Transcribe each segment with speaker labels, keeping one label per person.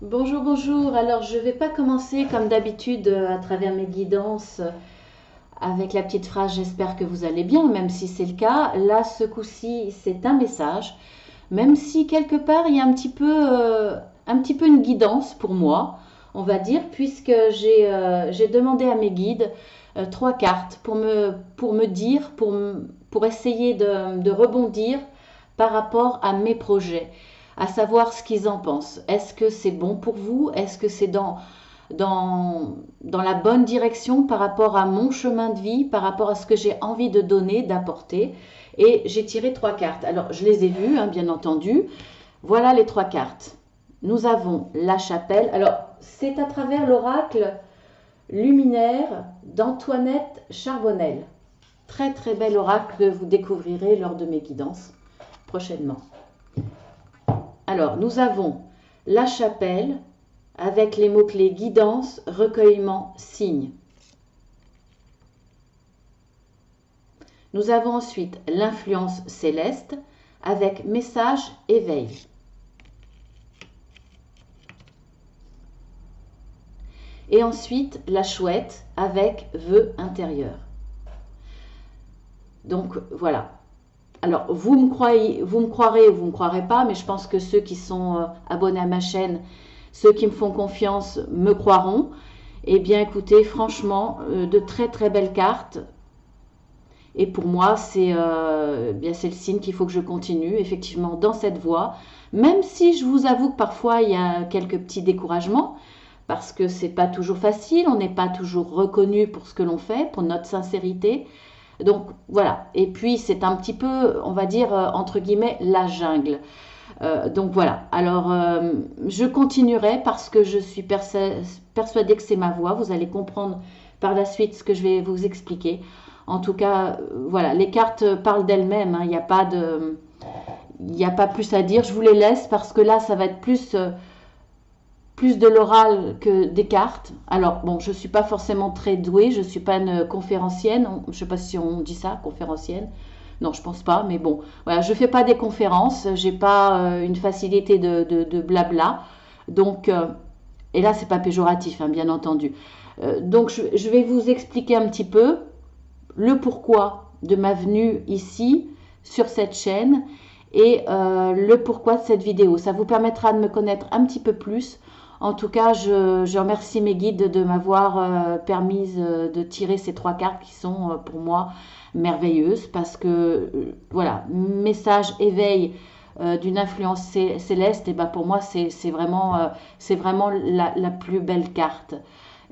Speaker 1: Bonjour, bonjour. Alors, je ne vais pas commencer comme d'habitude à travers mes guidances avec la petite phrase «J'espère que vous allez bien», même si c'est le cas. Là, ce coup-ci, c'est un message, même si quelque part, il y a un petit peu une guidance pour moi, on va dire, puisque j'ai demandé à mes guides trois cartes pour me dire, pour essayer de rebondir par rapport à mes projets, à savoir ce qu'ils en pensent. Est-ce que c'est bon pour vous? Est-ce que c'est dans la bonne direction par rapport à mon chemin de vie, par rapport à ce que j'ai envie de donner, d'apporter? Et j'ai tiré trois cartes. Alors, je les ai vues, hein, bien entendu. Voilà les trois cartes. Nous avons la chapelle. Alors, c'est à travers l'oracle luminaire d'Antoinette Charbonnel. Très très bel oracle que vous découvrirez lors de mes guidances prochainement. Alors, nous avons la chapelle avec les mots-clés guidance, recueillement, signe. Nous avons ensuite l'influence céleste avec message, éveil. Et ensuite la chouette avec vœu intérieur. Donc voilà. Alors vous me croirez ou vous ne me croirez pas, mais je pense que ceux qui sont abonnés à ma chaîne, ceux qui me font confiance me croiront. Eh bien écoutez, franchement, de très très belles cartes. Et pour moi, bien c'est le signe qu'il faut que je continue effectivement dans cette voie, même si je vous avoue que parfois il y a quelques petits découragements, parce que c'est pas toujours facile, on n'est pas toujours reconnu pour ce que l'on fait, pour notre sincérité. Donc voilà. Et puis c'est un petit peu, on va dire entre guillemets, la jungle. Donc voilà. Alors je continuerai parce que je suis persuadée que c'est ma voie. Vous allez comprendre par la suite ce que je vais vous expliquer. En tout cas, voilà, les cartes parlent d'elles-mêmes, hein. Il n'y a pas plus à dire. Je vous les laisse parce que là, ça va être plus de l'oral que des cartes. Alors, bon, je ne suis pas forcément très douée, je ne suis pas une conférencienne. Je ne sais pas si on dit ça, conférencienne. Non, je pense pas, mais bon, voilà, je fais pas des conférences, j'ai pas une facilité de blabla, donc et là c'est pas péjoratif, hein, bien entendu. Donc je vais vous expliquer un petit peu le pourquoi de ma venue ici sur cette chaîne et le pourquoi de cette vidéo. Ça vous permettra de me connaître un petit peu plus. En tout cas, je remercie mes guides de m'avoir permis de tirer ces trois cartes qui sont pour moi merveilleuses parce que voilà, message éveil d'une influence céleste, et ben pour moi c'est vraiment la plus belle carte.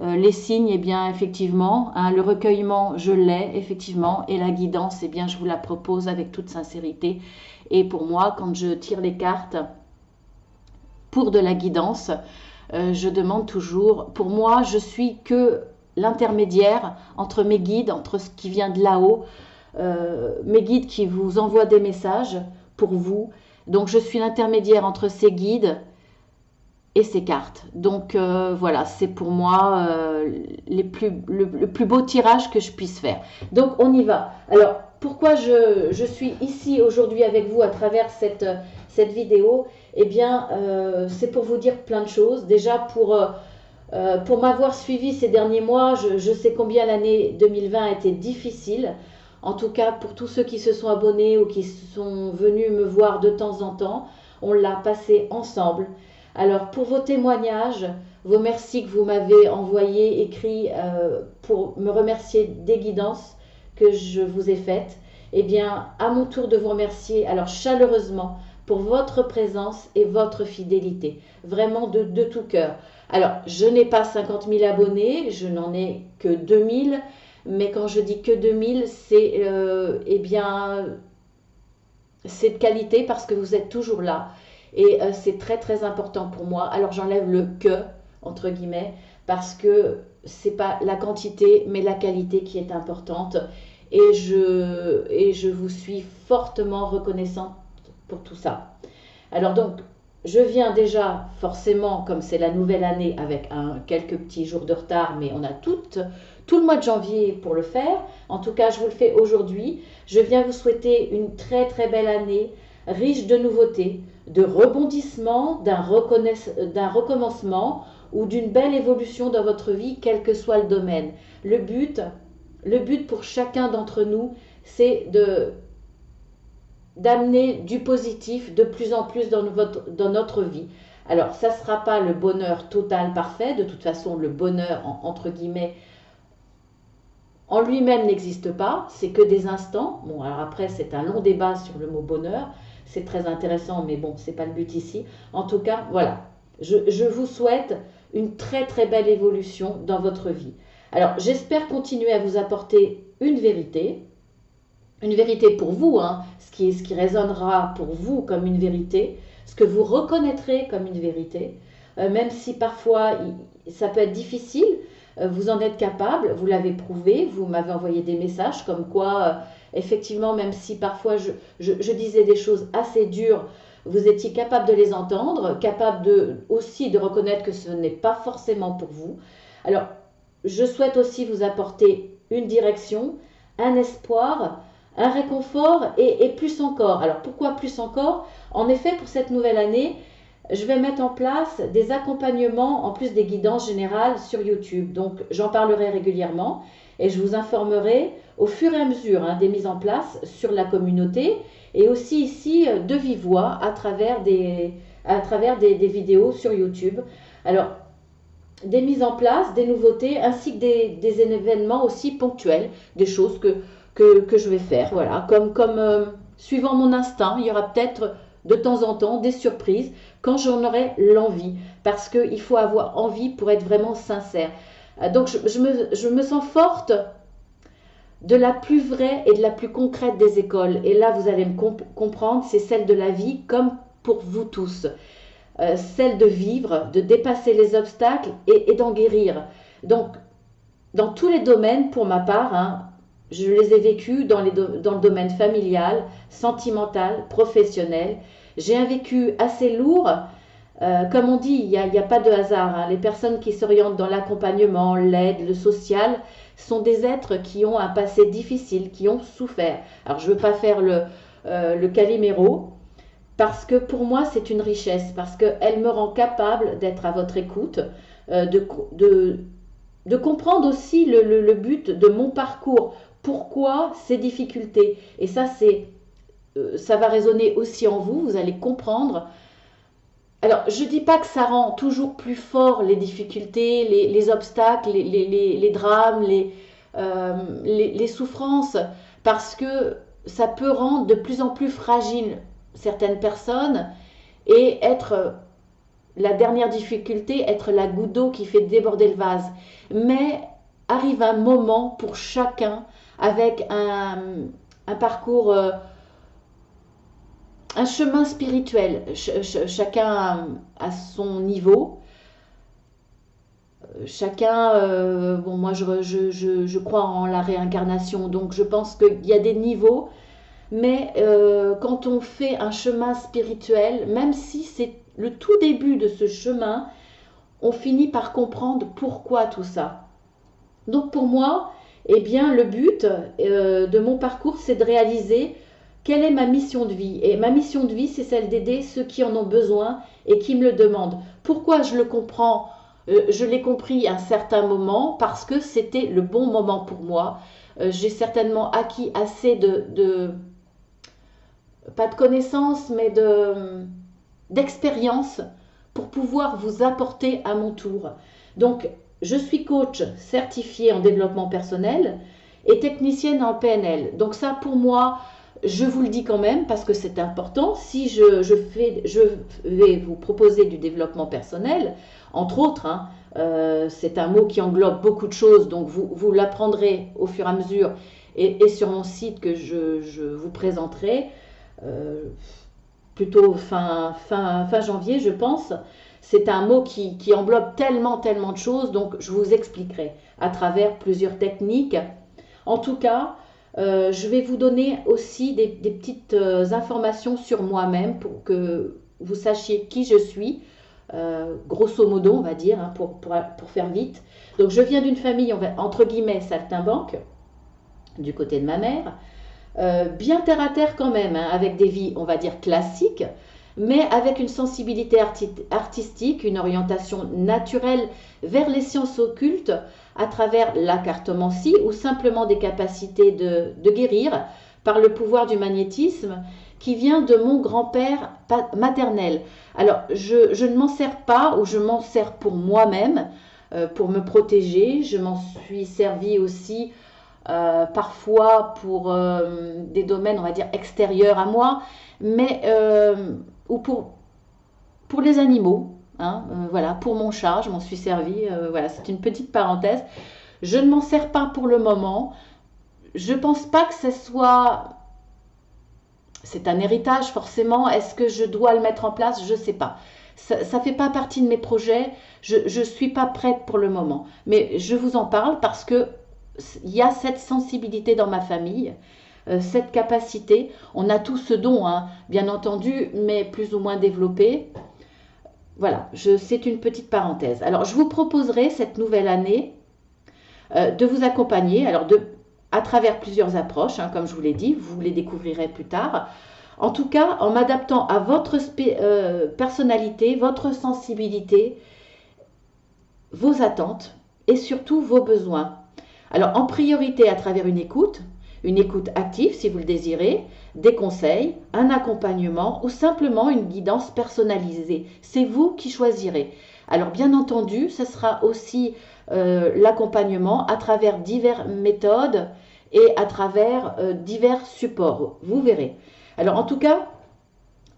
Speaker 1: Les signes, eh bien effectivement, hein, le recueillement, je l'ai effectivement, et la guidance, eh bien je vous la propose avec toute sincérité. Et pour moi, quand je tire les cartes pour de la guidance, je demande toujours, pour moi, je suis que l'intermédiaire entre mes guides, entre ce qui vient de là-haut, mes guides qui vous envoient des messages pour vous. Donc je suis l'intermédiaire entre ces guides et ces cartes. Donc voilà, c'est pour moi le plus beau tirage que je puisse faire. Donc on y va. Alors pourquoi je suis ici aujourd'hui avec vous à travers cette vidéo? Eh bien c'est pour vous dire plein de choses. Déjà pour m'avoir suivi ces derniers mois, je sais combien l'année 2020 a été difficile. En tout cas, pour tous ceux qui se sont abonnés ou qui sont venus me voir de temps en temps, on l'a passé ensemble. Alors, pour vos témoignages, vos merci que vous m'avez envoyés, écrits pour me remercier des guidances que je vous ai faites, eh bien, à mon tour de vous remercier, alors chaleureusement, pour votre présence et votre fidélité. Vraiment de tout cœur. Alors, je n'ai pas 50 000 abonnés, je n'en ai que 2000, mais quand je dis que 2000, c'est eh bien, c'est de qualité parce que vous êtes toujours là. Et c'est très très important pour moi. Alors j'enlève le que, entre guillemets, parce que c'est pas la quantité, mais la qualité qui est importante. Et je vous suis fortement reconnaissante pour tout ça. Alors donc, je viens déjà forcément, comme c'est la nouvelle année, avec quelques petits jours de retard, mais on a tout le mois de janvier pour le faire. En tout cas, je vous le fais aujourd'hui. Je viens vous souhaiter une très très belle année riche de nouveautés, de rebondissements, d'un recommencement ou d'une belle évolution dans votre vie, quel que soit le domaine. Le but pour chacun d'entre nous, c'est d'amener du positif de plus en plus dans notre vie. Alors, ça ne sera pas le bonheur total, parfait. De toute façon, le bonheur, entre guillemets, en lui-même n'existe pas. C'est que des instants. Bon, alors après, c'est un long débat sur le mot bonheur. C'est très intéressant, mais bon, ce n'est pas le but ici. En tout cas, voilà. Je vous souhaite une très très belle évolution dans votre vie. Alors, j'espère continuer à vous apporter une vérité pour vous, hein, ce qui résonnera pour vous comme une vérité, ce que vous reconnaîtrez comme une vérité, même si parfois ça peut être difficile, vous en êtes capable, vous l'avez prouvé, vous m'avez envoyé des messages comme quoi, effectivement, même si parfois je disais des choses assez dures, vous étiez capable de les entendre, capable aussi de reconnaître que ce n'est pas forcément pour vous. Alors, je souhaite aussi vous apporter une direction, un espoir, un réconfort et plus encore. Alors pourquoi plus encore? En effet, pour cette nouvelle année, je vais mettre en place des accompagnements en plus des guidances générales sur YouTube. Donc j'en parlerai régulièrement et je vous informerai au fur et à mesure des mises en place sur la communauté et aussi ici de vive voix à travers des vidéos sur YouTube. Alors, des mises en place, des nouveautés, ainsi que des événements aussi ponctuels, des choses que je vais faire, voilà, comme suivant mon instinct, il y aura peut-être de temps en temps des surprises quand j'en aurai l'envie, parce qu'il faut avoir envie pour être vraiment sincère. Donc je me sens forte de la plus vraie et de la plus concrète des écoles, et là vous allez me comprendre, c'est celle de la vie comme pour vous tous. Celle de vivre, de dépasser les obstacles et d'en guérir. Donc, dans tous les domaines, pour ma part, je les ai vécus dans le domaine familial, sentimental, professionnel. J'ai un vécu assez lourd. Comme on dit, il n'y a pas de hasard. Les personnes qui s'orientent dans l'accompagnement, l'aide, le social, sont des êtres qui ont un passé difficile, qui ont souffert. Alors, je ne veux pas faire le Calimero, parce que pour moi, c'est une richesse, parce qu'elle me rend capable d'être à votre écoute, de comprendre aussi le but de mon parcours, pourquoi ces difficultés. Et ça, ça va résonner aussi en vous, vous allez comprendre. Alors, je ne dis pas que ça rend toujours plus fort les difficultés, les obstacles, les drames, les souffrances, parce que ça peut rendre de plus en plus fragile certaines personnes et être la dernière difficulté, être la goutte d'eau qui fait déborder le vase. Mais arrive un moment pour chacun avec un parcours, un chemin spirituel. Chacun à son niveau. Chacun, bon, moi je crois en la réincarnation, donc je pense qu'il y a des niveaux. Mais quand on fait un chemin spirituel, même si c'est le tout début de ce chemin, on finit par comprendre pourquoi tout ça. Donc pour moi, eh bien, le but de mon parcours, c'est de réaliser quelle est ma mission de vie. Et ma mission de vie, c'est celle d'aider ceux qui en ont besoin et qui me le demandent. Pourquoi je le comprends? Je l'ai compris à un certain moment parce que c'était le bon moment pour moi. J'ai certainement acquis assez pas de connaissances, mais d'expérience pour pouvoir vous apporter à mon tour. Donc, je suis coach certifiée en développement personnel et technicienne en PNL. Donc ça, pour moi, je vous le dis quand même parce que c'est important. Si je vais vous proposer du développement personnel, entre autres, c'est un mot qui englobe beaucoup de choses, donc vous l'apprendrez au fur et à mesure et sur mon site que je vous présenterai. Plutôt fin janvier, je pense. C'est un mot qui englobe tellement de choses, donc je vous expliquerai à travers plusieurs techniques. En tout cas, je vais vous donner aussi des petites informations sur moi-même pour que vous sachiez qui je suis, grosso modo, on va dire, pour faire vite. Donc, je viens d'une famille, entre guillemets, saltimbanque, du côté de ma mère. bien terre à terre quand même, hein, avec des vies, on va dire, classiques, mais avec une sensibilité artistique, une orientation naturelle vers les sciences occultes à travers la cartomancie ou simplement des capacités de guérir par le pouvoir du magnétisme qui vient de mon grand-père maternel. Alors, je ne m'en sers pas ou je m'en sers pour moi-même, pour me protéger. Je m'en suis servi aussi parfois pour des domaines, on va dire, extérieurs à moi, mais ou pour les animaux. Hein, voilà, pour mon chat, je m'en suis servi. Voilà, c'est une petite parenthèse. Je ne m'en sers pas pour le moment. Je pense pas que ce soit... C'est un héritage forcément. Est-ce que je dois le mettre en place? Je ne sais pas. Ça ne fait pas partie de mes projets. Je ne suis pas prête pour le moment. Mais je vous en parle parce que il y a cette sensibilité dans ma famille, cette capacité. On a tous ce don, hein, bien entendu, mais plus ou moins développé. Voilà, c'est une petite parenthèse. Alors, je vous proposerai cette nouvelle année de vous accompagner, alors à travers plusieurs approches, hein, comme je vous l'ai dit, vous les découvrirez plus tard. En tout cas, en m'adaptant à votre personnalité, votre sensibilité, vos attentes et surtout vos besoins. Alors, en priorité à travers une écoute active si vous le désirez, des conseils, un accompagnement ou simplement une guidance personnalisée. C'est vous qui choisirez. Alors, bien entendu, ce sera aussi l'accompagnement à travers diverses méthodes et à travers divers supports. Vous verrez. Alors, en tout cas,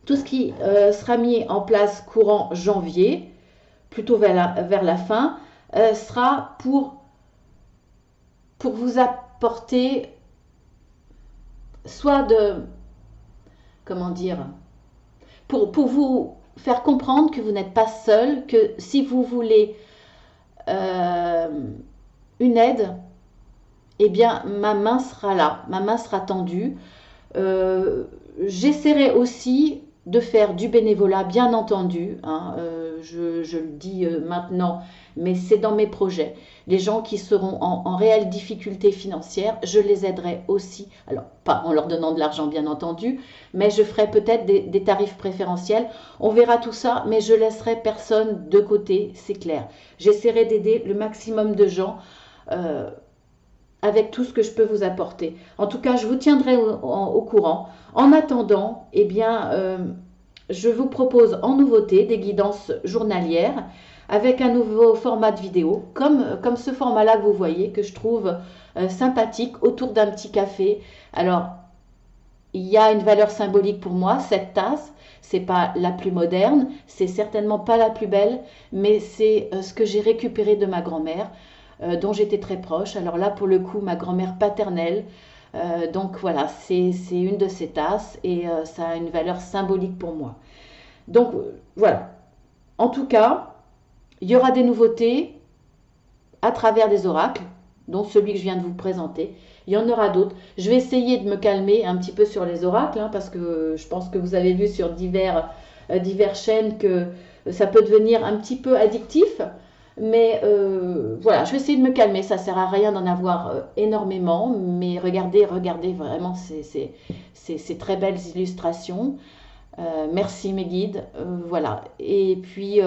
Speaker 1: tout ce qui sera mis en place courant janvier, plutôt vers la fin, sera pour vous apporter soit comment dire, pour vous faire comprendre que vous n'êtes pas seul, que si vous voulez une aide, eh bien ma main sera là, ma main sera tendue. J'essaierai aussi de faire du bénévolat, bien entendu, hein, je le dis maintenant, mais c'est dans mes projets. Les gens qui seront en réelle difficulté financière, je les aiderai aussi. Alors, pas en leur donnant de l'argent, bien entendu, mais je ferai peut-être des tarifs préférentiels. On verra tout ça, mais je laisserai personne de côté, c'est clair. J'essaierai d'aider le maximum de gens avec tout ce que je peux vous apporter. En tout cas, je vous tiendrai au courant. En attendant, eh bien, je vous propose en nouveauté des guidances journalières avec un nouveau format de vidéo, comme ce format-là que vous voyez, que je trouve sympathique, autour d'un petit café. Alors, il y a une valeur symbolique pour moi, cette tasse. C'est pas la plus moderne, c'est certainement pas la plus belle, mais c'est ce que j'ai récupéré de ma grand-mère, dont j'étais très proche. Alors là, pour le coup, ma grand-mère paternelle. Donc voilà, c'est une de ces tasses et ça a une valeur symbolique pour moi. Donc voilà. En tout cas, il y aura des nouveautés à travers des oracles, dont celui que je viens de vous présenter. Il y en aura d'autres. Je vais essayer de me calmer un petit peu sur les oracles, hein, parce que je pense que vous avez vu sur diverses chaînes que ça peut devenir un petit peu addictif. Mais voilà, je vais essayer de me calmer. Ça ne sert à rien d'en avoir énormément. Mais regardez vraiment ces très belles illustrations. Merci mes guides. Voilà. Et puis...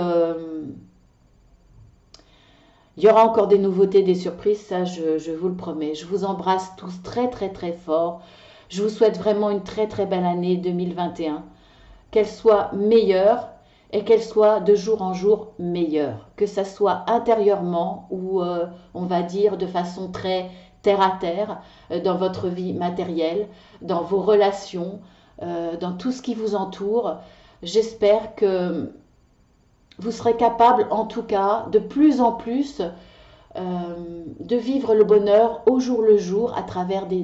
Speaker 1: il y aura encore des nouveautés, des surprises, ça je vous le promets. Je vous embrasse tous très très très fort. Je vous souhaite vraiment une très très belle année 2021. Qu'elle soit meilleure et qu'elle soit de jour en jour meilleure. Que ça soit intérieurement ou on va dire de façon très terre à terre, dans votre vie matérielle, dans vos relations, dans tout ce qui vous entoure. J'espère que vous serez capable, en tout cas, de plus en plus de vivre le bonheur au jour le jour à travers des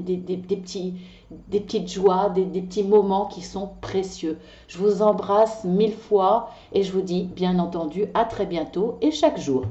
Speaker 1: petites joies, des petits moments qui sont précieux. Je vous embrasse 1000 fois et je vous dis, bien entendu, à très bientôt et chaque jour.